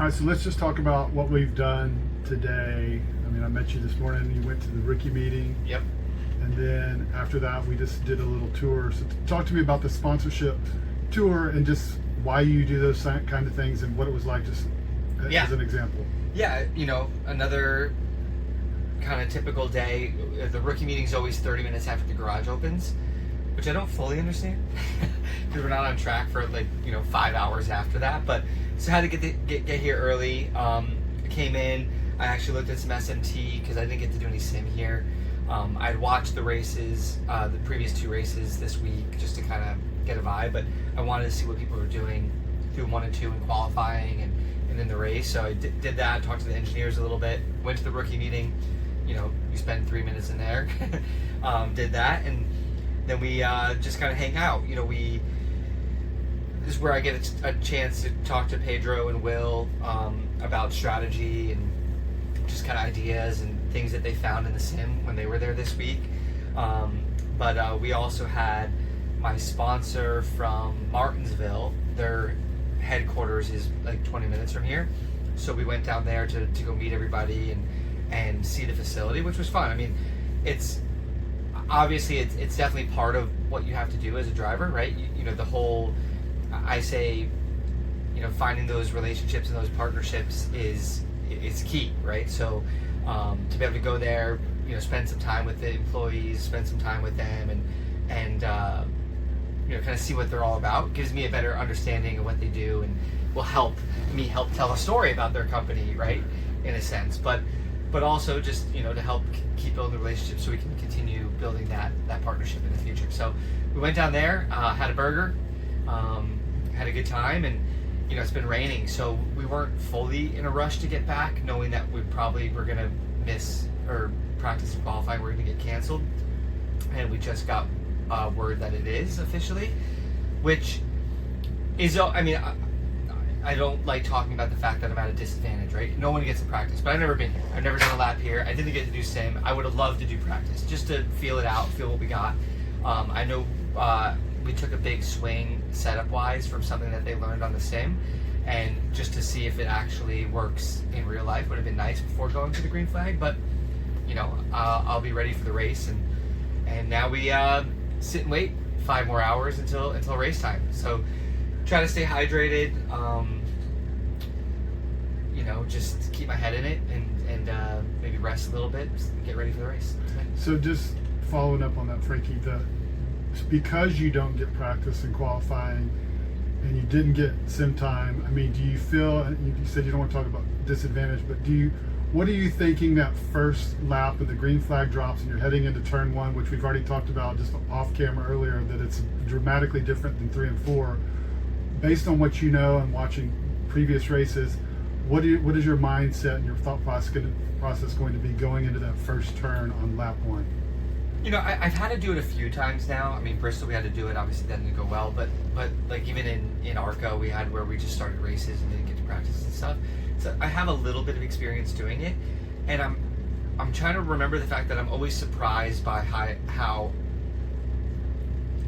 All right, so let's just talk about what we've done today. I mean, I met you this morning. You went to the rookie meeting. Yep. And then after that, we just did a little tour. So talk to me about the sponsorship tour and just why you do those kind of things and what it was like, just as an example. Yeah, another kind of typical day. The rookie meeting is always 30 minutes after the garage opens, which I don't fully understand because we're not on track for 5 hours after that. But so I had to get here early. I came in. I actually looked at some SMT because I didn't get to do any sim here. I'd watched the races, the previous 2 races this week, just to kind of get a vibe. But I wanted to see what people were doing through 1 and 2 in qualifying and in the race. So I did that. Talked to the engineers a little bit. Went to the rookie meeting. We spent 3 minutes in there. Did that, and then we just kind of hang out. This is where I get a chance to talk to Pedro and Will about strategy and just kind of ideas and things that they found in the sim when they were there this week. But we also had my sponsor from Martinsville. Their headquarters is like 20 minutes from here. So we went down there to go meet everybody and see the facility, which was fun. I mean, it's obviously it's definitely part of what you have to do as a driver, right? The whole, I say, finding those relationships and those partnerships is key, right? So to be able to go there, spend some time with the employees, spend some time with them, and kind of see what they're all about, gives me a better understanding of what they do and will help me tell a story about their company, right? In a sense, but also just to help keep building the relationship so we can continue building that partnership in the future. So we went down there, had a burger, had a good time, and it's been raining, so we weren't fully in a rush to get back, knowing that we probably were going to miss or practice and qualifying were going to get canceled, and we just got word that it is officially, which is, I don't like talking about the fact that I'm at a disadvantage, right? No one gets to practice, but I've never been here. I've never done a lap here. I didn't get to do sim. I would have loved to do practice just to feel it out, feel what we got. I know we took a big swing setup-wise from something that they learned on the sim, and just to see if it actually works in real life would have been nice before going to the green flag. But I'll be ready for the race, and now we sit and wait 5 more hours until race time. So try to stay hydrated, just keep my head in it, and maybe rest a little bit and get ready for the race. So just following up on that, Frankie, because you don't get practice in qualifying and you didn't get sim time, I mean, do you feel, you said you don't want to talk about disadvantage, but what are you thinking that first lap when the green flag drops and you're heading into turn 1, which we've already talked about just off camera earlier, that it's dramatically different than 3 and 4. Based on what you know and watching previous races, what is your mindset and your thought process going to be going into that first turn on lap 1? I've had to do it a few times now. I mean, Bristol, we had to do it. Obviously, that didn't go well. But like even in ARCA, we had where we just started races and didn't get to practice and stuff. So I have a little bit of experience doing it, and I'm trying to remember the fact that I'm always surprised by how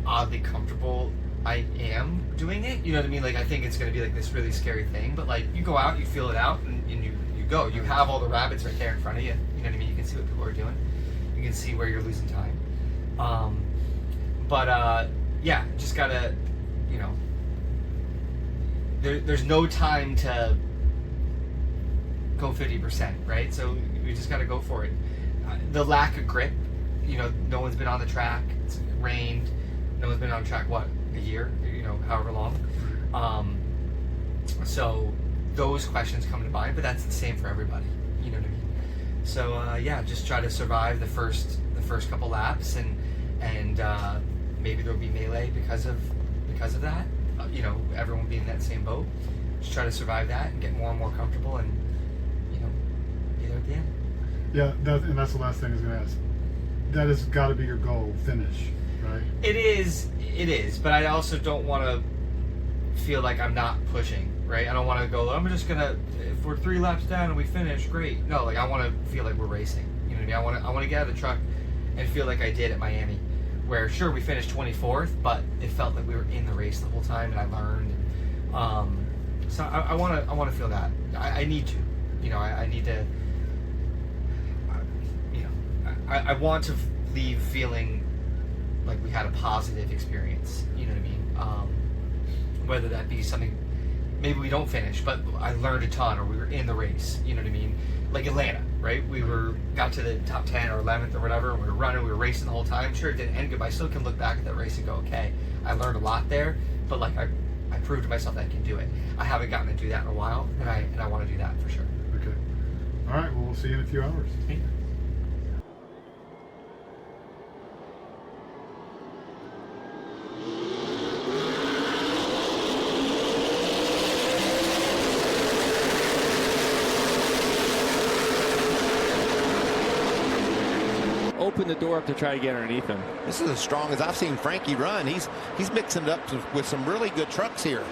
oddly comfortable I am doing it. You know what I mean? Like, I think it's going to be like this really scary thing, but like you go out, you feel it out, and you go. You have all the rabbits right there in front of you. You know what I mean? You can see what people are doing. You can see where you're losing time. Yeah, just gotta, there's no time to go 50%, right? So we just gotta go for it. The lack of grip, no one's been on the track. It's rained. No one's been on track, a year, however long. So those questions come to mind, but that's the same for everybody. You know what I mean? So just try to survive the first couple laps, and maybe there'll be melee because of that. Everyone being in that same boat. Just try to survive that and get more and more comfortable, and be there at the end. Yeah, that's the last thing I was going to ask. That has got to be your goal, finish, right? It is, but I also don't want to feel like I'm not pushing, right? I don't want to go, I'm just going to, if we're 3 laps down and we finish, great. No, like I want to feel like we're racing. You know what I mean? I want to get out of the truck and feel like I did at Miami, where sure we finished 24th, but it felt like we were in the race the whole time, and I learned. So I want to feel that. I need to, I need to, I want to leave feeling like we had a positive experience. You know what I mean? Whether that be something, maybe we don't finish, but I learned a ton, or we were in the race. You know what I mean? Like Atlanta, right? We got to the top 10 or 11th or whatever. We were running, we were racing the whole time. Sure, it didn't end good, but I still can look back at that race and go, okay, I learned a lot there. But like I proved to myself that I can do it. I haven't gotten to do that in a while, and I want to do that for sure. Okay. All right. Well, we'll see you in a few hours. Yeah. Open the door up to try to get underneath him. This is as strong as I've seen Frankie run. He's mixing it up with some really good trucks here.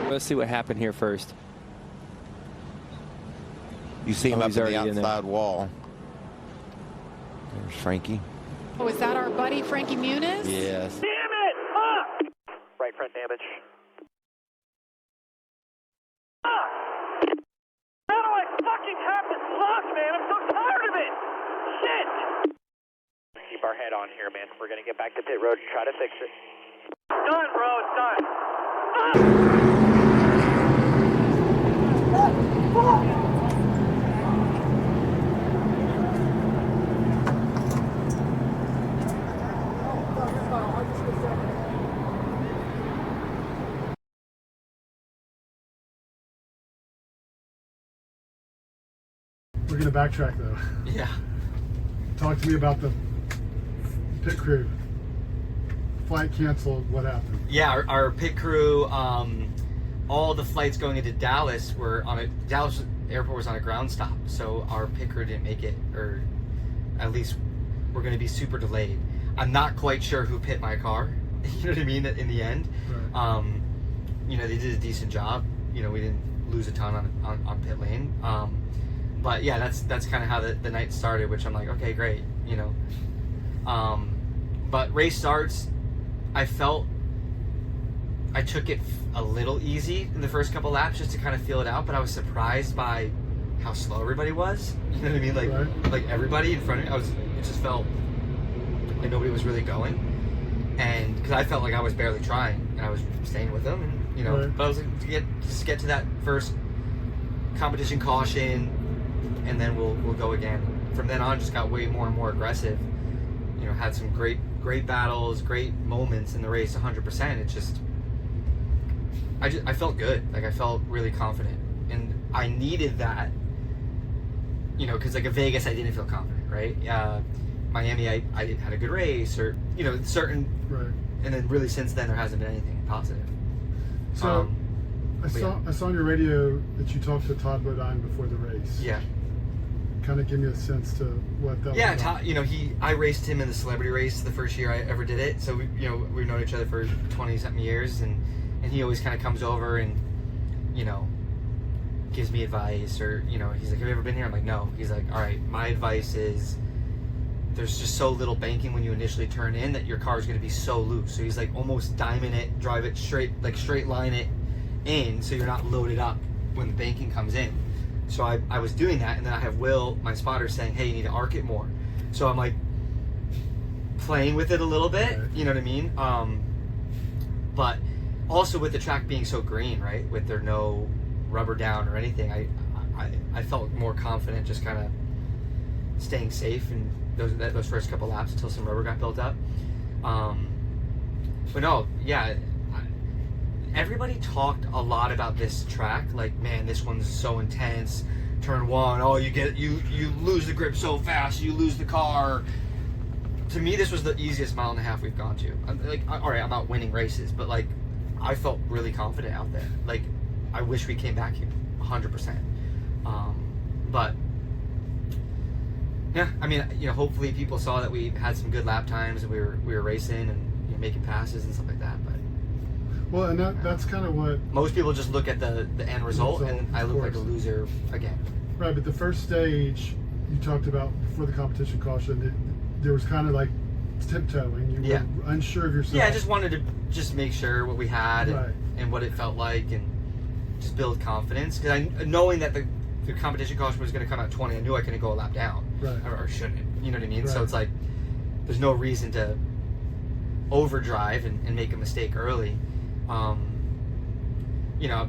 Let's see what happened here first. You see him up he's on the already in outside wall. There's Frankie. Oh, is that our buddy Frankie Muniz? Yes. Damn it! Fuck! Right front damage. Fuck! How do I fucking have this locked, man? I'm so tired of it! Shit! Keep our head on here, man. We're gonna get back to pit road and try to fix it. Done, bro. It's done. Fuck! We're going to backtrack though. Yeah. Talk to me about the pit crew. Flight canceled. What happened? Yeah, our pit crew, all the flights going into Dallas Dallas airport was on a ground stop, so our pit crew didn't make it, or at least we're going to be super delayed. I'm not quite sure who pit my car. You know what I mean? In the end, Right. They did a decent job. We didn't lose a ton on pit lane. But yeah, that's kind of how the night started, which I'm like, okay, great. But race starts. I felt I took it a little easy in the first couple laps just to kind of feel it out, but I was surprised by how slow everybody was. You know what I mean? Like, right. Like everybody in front of me, it just felt like nobody was really going. And because I felt like I was barely trying, and I was staying with them, and Right. but I was like, just get to that first competition caution, and then we'll go again. From then on, just got way more and more aggressive. Had some great battles, great moments in the race. 100%. It just I felt good. Like I felt really confident, and I needed that. Because like at Vegas, I didn't feel confident, right? Miami, I had a good race, or certain. Right. And then really since then, there hasn't been anything positive. So I yeah. saw on your radio that you talked to Todd Bodine before the race. Yeah. Kind of give me a sense to what that Yeah, was about. I raced him in the celebrity race the first year I ever did it. So we've known each other for 20-something years, and he always kind of comes over and gives me advice, or he's like, have you ever been here? I'm like, no. He's like, all right, my advice is there's just so little banking when you initially turn in that your car is going to be so loose. So he's like, almost diamond it, drive it straight line it in, so you're not loaded up when the banking comes in. So I was doing that, and then I have Will, my spotter, saying, hey, you need to arc it more. So I'm like playing with it a little bit, you know what I mean? But also with the track being so green, right, with there no rubber down or anything, I felt more confident just kind of staying safe in those first couple laps until some rubber got built up. But no, yeah, everybody talked a lot about this track, like, man, this one's so intense. Turn one, oh, you lose the grip so fast, you lose the car. to me, this was the easiest mile and a half we've gone to. I'm like, all right, I'm not winning races, but like, I felt really confident out there. Like, I wish we came back here, 100%. But yeah, I mean, you know, hopefully people saw that we had some good lap times and we were racing and, you know, making passes and stuff like that. But well, and that's kind of what most people just look at the end result, and I look like a loser again. Right, but the first stage you talked about before the competition caution, there was kind of like tiptoeing. You were unsure of yourself. Yeah, I just wanted to just make sure what we had and what it felt like, and just build confidence. Because knowing that the competition caution was going to come out 20, I knew I couldn't go a lap down, or shouldn't. You know what I mean? Right. So it's like there's no reason to overdrive and make a mistake early. You know,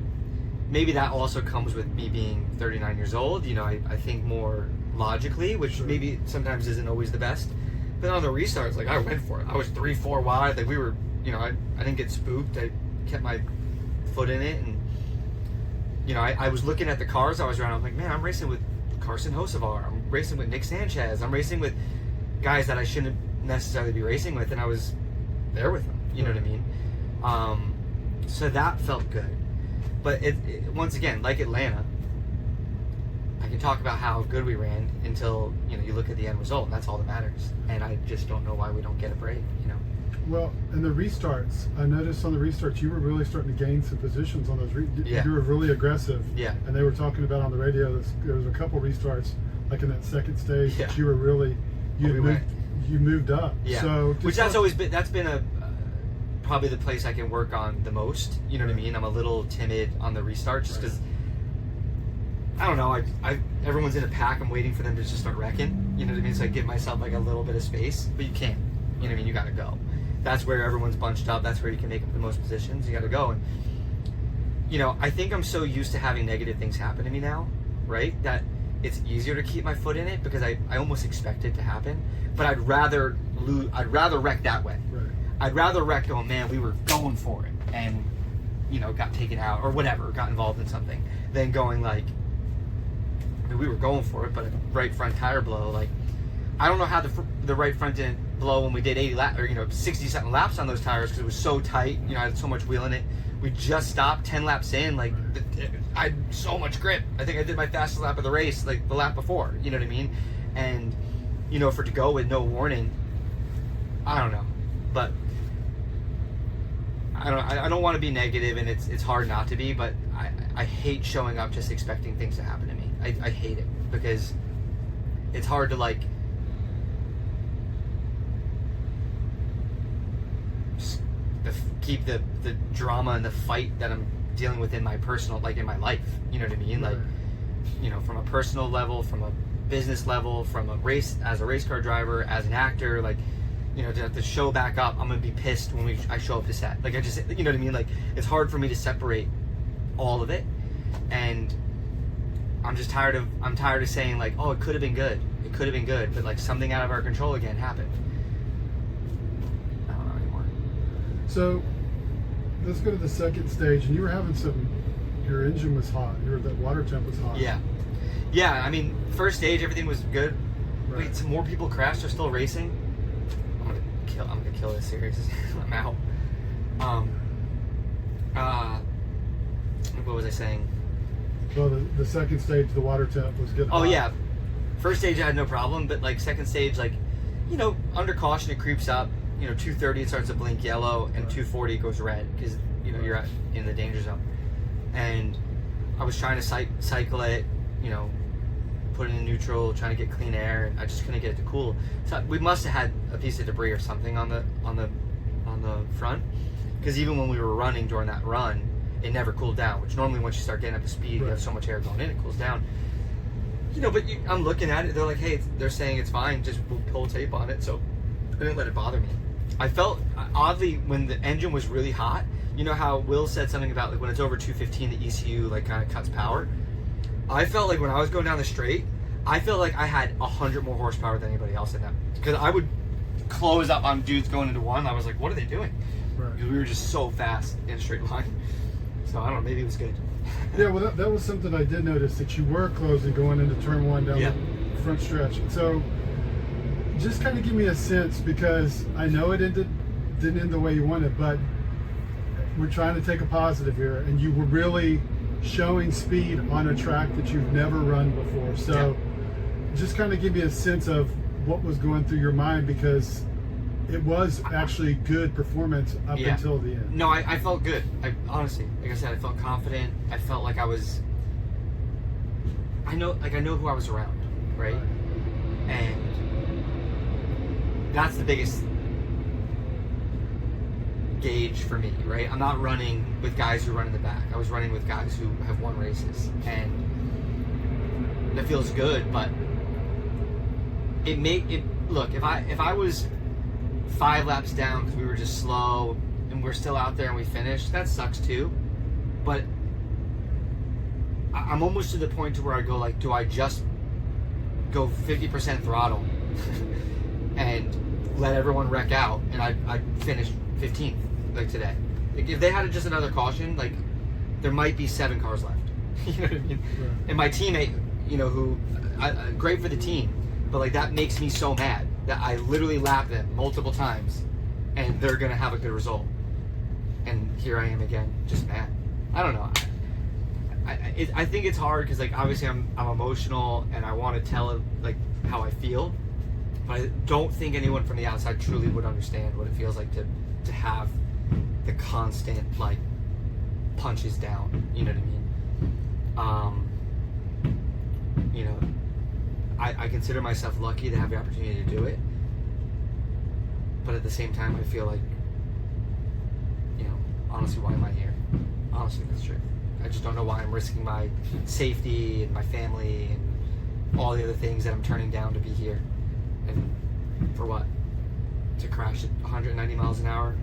maybe that also comes with me being 39 years old. You know, I think more logically, which maybe sometimes isn't always the best. But on the restarts, like, I went for it. I was 3-4 wide. Like, we were, you know, I didn't get spooked. I kept my foot in it. And, you know, I was looking at the cars I was around. I'm like, man, I'm racing with Carson Hocevar. I'm racing with Nick Sanchez. I'm racing with guys that I shouldn't necessarily be racing with. And I was there with them. You know what I mean? So that felt good. But it once again, like Atlanta, I can talk about how good we ran until, you know, you look at the end result, and that's all that matters. And I just don't know why we don't get a break, you know. Well, and the restarts, I noticed on the restarts you were really starting to gain some positions on those. You were really aggressive. Yeah. And they were talking about on the radio, there was a couple restarts, like in that second stage, that you were really, you moved up. Yeah. So which that's been a probably the place I can work on the most. You know what I mean? I'm a little timid on the restart just because I don't know. Everyone's in a pack. I'm waiting for them to just start wrecking. You know what I mean? So I give myself like a little bit of space, but you can't. You know what I mean? You got to go. That's where everyone's bunched up. That's where you can make up the most positions. You got to go. And you know, I think I'm so used to having negative things happen to me now, right? That it's easier to keep my foot in it because I almost expect it to happen. But I'd rather wreck that way. Right. I'd rather wreck going, man, we were going for it and, you know, got taken out or whatever, got involved in something, than going like, I mean, we were going for it, but a right front tire blow, like, I don't know how the right front didn't blow when we did 80 laps, or, you know, 60-something laps on those tires because it was so tight. You know, I had so much wheel in it. We just stopped 10 laps in, like, I had so much grip. I think I did my fastest lap of the race, like, the lap before, you know what I mean? And, you know, for it to go with no warning, I don't know. But I don't want to be negative, and it's hard not to be, but I hate showing up just expecting things to happen to me. I hate it because it's hard to like keep the drama and the fight that I'm dealing with in my personal, like in my life. You know what I mean? Like, you know, from a personal level, from a business level, from a race, as a race car driver, as an actor, like, you know, to have to show back up, I'm gonna be pissed when I show up to set. Like, I just, you know what I mean? Like, it's hard for me to separate all of it, and I'm tired of saying like, oh, it could have been good, but like something out of our control again happened. I don't know anymore. So let's go to the second stage, and you were having your engine was hot, that water temp was hot. Yeah. I mean, first stage everything was good. Wait, some more people crashed. They're still racing. I'm gonna kill this series. I'm out. What was I saying? Well, the second stage, the water temp was getting hot. Yeah. First stage I had no problem, but like second stage, like, you know, under caution it creeps up. You know, 230 it starts to blink yellow, and 240 it goes red because, you know, you're in the danger zone. And I was trying to cycle it, you know, put it in neutral, trying to get clean air, and I just couldn't get it to cool. So we must have had a piece of debris or something on the front, because even when we were running during that run, it never cooled down. Which normally once you start getting up to speed, you have so much air going in, it cools down. You know, but I'm looking at it. They're like, hey, they're saying it's fine. Just pull tape on it. So I didn't let it bother me. I felt oddly when the engine was really hot. You know how Will said something about like when it's over 215, the ECU like kind of cuts power. I felt like when I was going down the straight, I felt like I had 100 more horsepower than anybody else in that. Because I would close up on dudes going into one. I was like, what are they doing? Right. Because we were just so fast in a straight line. So I don't know, maybe it was good. Yeah, well, that was something I did notice, that you were closing going into turn one down the front stretch. So, just kind of give me a sense, because I know it didn't end the way you wanted, but we're trying to take a positive here, and you were really showing speed on a track that you've never run before. So just kind of give me a sense of what was going through your mind, because it was actually good performance up until the end. No, I felt good. Honestly, like I said, I felt confident. I felt like I know who I was around, right? And that's the biggest gauge for me, right? I'm not running with guys who run in the back. I was running with guys who have won races, and that feels good. But look, if I was 5 laps down because we were just slow and we're still out there and we finished, that sucks too. But I'm almost to the point to where I go like, do I just go 50% throttle and let everyone wreck out, and I finished 15th like today? Like, if they had just another caution, like, there might be 7 cars left. You know what I mean? Right. And my teammate, who great for the team, but like, that makes me so mad that I literally lapped them multiple times and they're gonna have a good result, and here I am again, just mad. I don't know. I think it's hard because, like, obviously I'm emotional and I want to tell it like how I feel, but I don't think anyone from the outside truly would understand what it feels like to have the constant, like, punches down. You know what I mean? I consider myself lucky to have the opportunity to do it, but at the same time I feel like, honestly, why am I here? Honestly, that's true. I just don't know why I'm risking my safety and my family and all the other things that I'm turning down to be here. And for what? To crash at 190 miles an hour?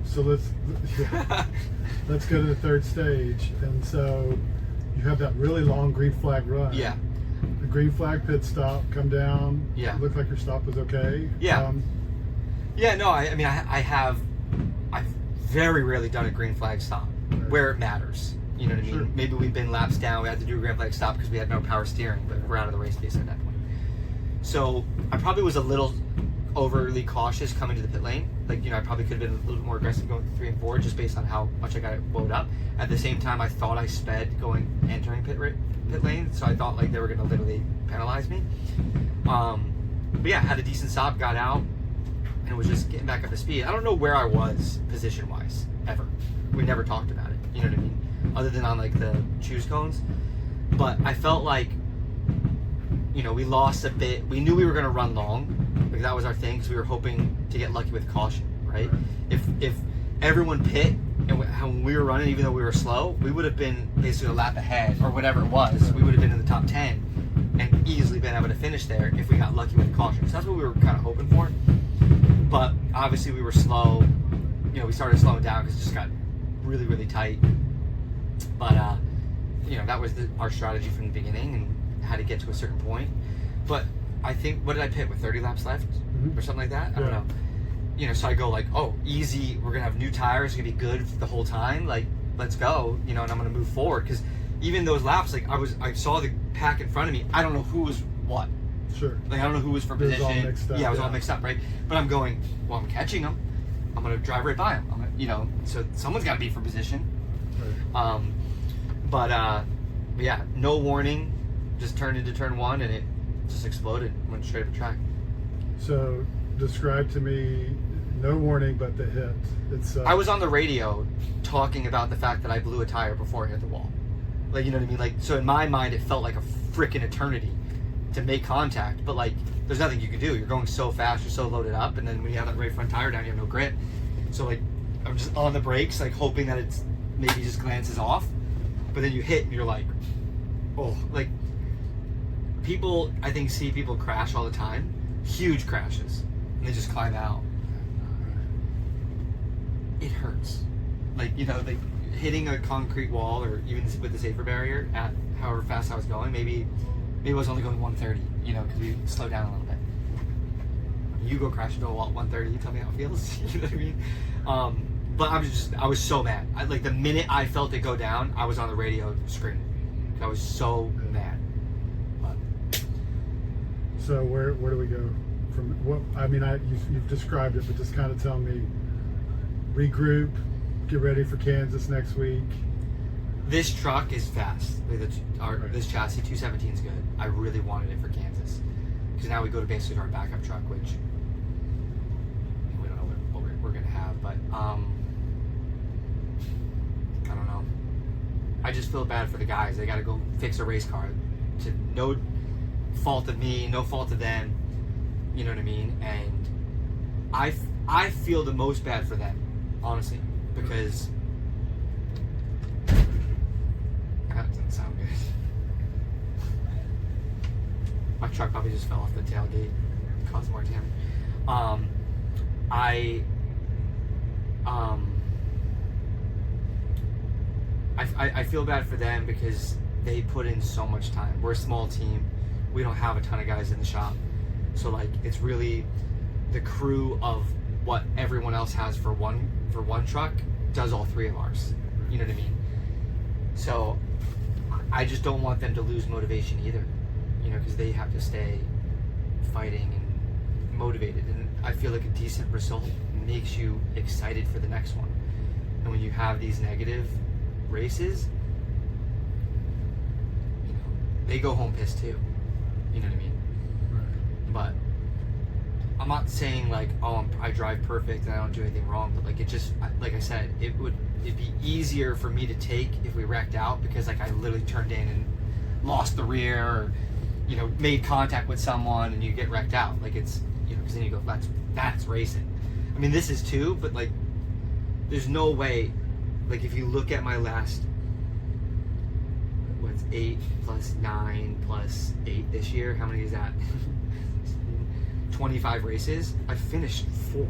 So let's go to the third stage. And so you have that really long green flag run. Yeah. The green flag pit stop, come down. Yeah. It looked like your stop was okay. Yeah. I've very rarely done a green flag stop where it matters. You know what I mean? Sure. Maybe we've been laps down, we had to do a green flag stop because we had no power steering, but we're out of the race pace at that point. So I probably was a little overly cautious coming to the pit lane. Like, I probably could have been a little bit more aggressive going 3 and 4 just based on how much I got it blowed up. At the same time, I thought I sped entering pit lane, so I thought like they were going to literally penalize me. But yeah, had a decent stop, got out, and was just getting back up to speed. I don't know where I was position-wise, ever. We never talked about it, you know what I mean? Other than on like the choose cones. But I felt like, we lost a bit. We knew we were going to run long. Like, that was our thing, because we were hoping to get lucky with caution, right? If everyone pit, and when we were running, even though we were slow, we would have been basically a lap ahead, or whatever it was. We would have been in the top 10 and easily been able to finish there if we got lucky with caution. So that's what we were kind of hoping for. But obviously we were slow. We started slowing down because it just got really, really tight. But that was our strategy from the beginning, and had to get to a certain point. But I think, what did I pit with 30 laps left or something like that? I don't know. So I go like, oh, easy. We're gonna have new tires. It's gonna be good the whole time. Like, let's go. And I'm gonna move forward, because even those laps, like, I saw the pack in front of me. I don't know who was what. Sure. Like, I don't know who was for position. All mixed up, it was all mixed up, right? But I'm going, well, I'm catching them. I'm gonna drive right by them. So someone's got to be for position. Right. But yeah, no warning. Just turned into turn 1 and it just exploded. Went straight up the track. So describe to me, no warning, but the hit. I was on the radio talking about the fact that I blew a tire before I hit the wall. Like, you know what I mean? Like, so in my mind, it felt like a freaking eternity to make contact. But like, there's nothing you can do. You're going so fast, you're so loaded up, and then when you have that right front tire down, you have no grip. So like, I'm just on the brakes, like hoping that it's maybe just glances off. But then you hit and you're like, oh, like, people, I think, see people crash all the time, huge crashes, and they just climb out. It hurts. Like, like hitting a concrete wall, or even with the safer barrier at however fast I was going, maybe I was only going 130, because we slowed down a little bit. You go crash into a wall at 130, you tell me how it feels. You know what I mean? But I was so mad. Like, the minute I felt it go down, I was on the radio screaming. I was so mad. But so where do we go from what? I mean, you've described it, but just kind of tell me. Regroup, get ready for Kansas next week. This truck is fast. Right. This chassis 217 is good. I really wanted it for Kansas because now we go to basically our backup truck, which we don't know what we're gonna have, but I don't know. I just feel bad for the guys. They got to go fix a race car, to no fault of me, no fault of them. You know what I mean? And I feel the most bad for them, honestly, because that doesn't sound good. My truck probably just fell off the tailgate, caused more damage. I feel bad for them because they put in so much time. We're a small team. We don't have a ton of guys in the shop. So like it's really the crew of what everyone else has for one truck does all three of ours. You know what I mean? So I just don't want them to lose motivation either. You know, because they have to stay fighting and motivated. And I feel like a decent result makes you excited for the next one. And when you have these negative races, you know, they go home pissed too. You know what I mean? Right. But I'm not saying like, oh, I drive perfect and I don't do anything wrong, but like it just, like I said, it'd be easier for me to take if we wrecked out because like I literally turned in and lost the rear, or you know, made contact with someone and you get wrecked out. Like it's, you know, because then you go, that's racing. I mean, this is too, but like, there's no way. Like if you look at my last, what's 8 plus 9 plus 8 this year? How many is that? 25 races. I finished 4.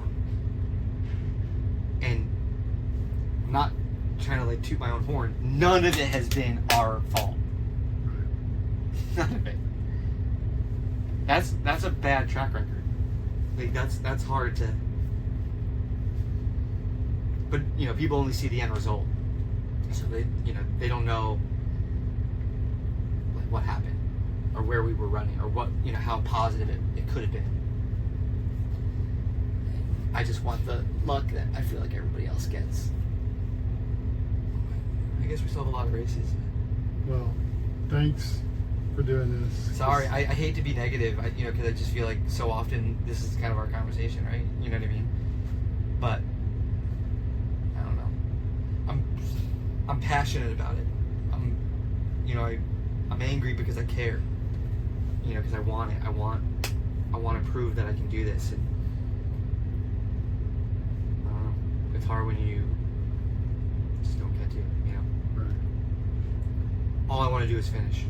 And I'm not trying to like toot my own horn. None of it has been our fault. None of it. That's a bad track record. Like that's hard to. But you know, people only see the end result, so they don't know like what happened, or where we were running, or what, you know, how positive it could have been. I just want the luck that I feel like everybody else gets. I guess we still have a lot of races. Well, thanks for doing this. Sorry, I hate to be negative, because I just feel like so often this is kind of our conversation, right? You know what I mean? But I don't know. I'm passionate about it. I'm angry because I care. You know, because I want it. I want to prove that I can do this. And I don't know. It's hard when you just don't get to. You know. Right. All I want to do is finish.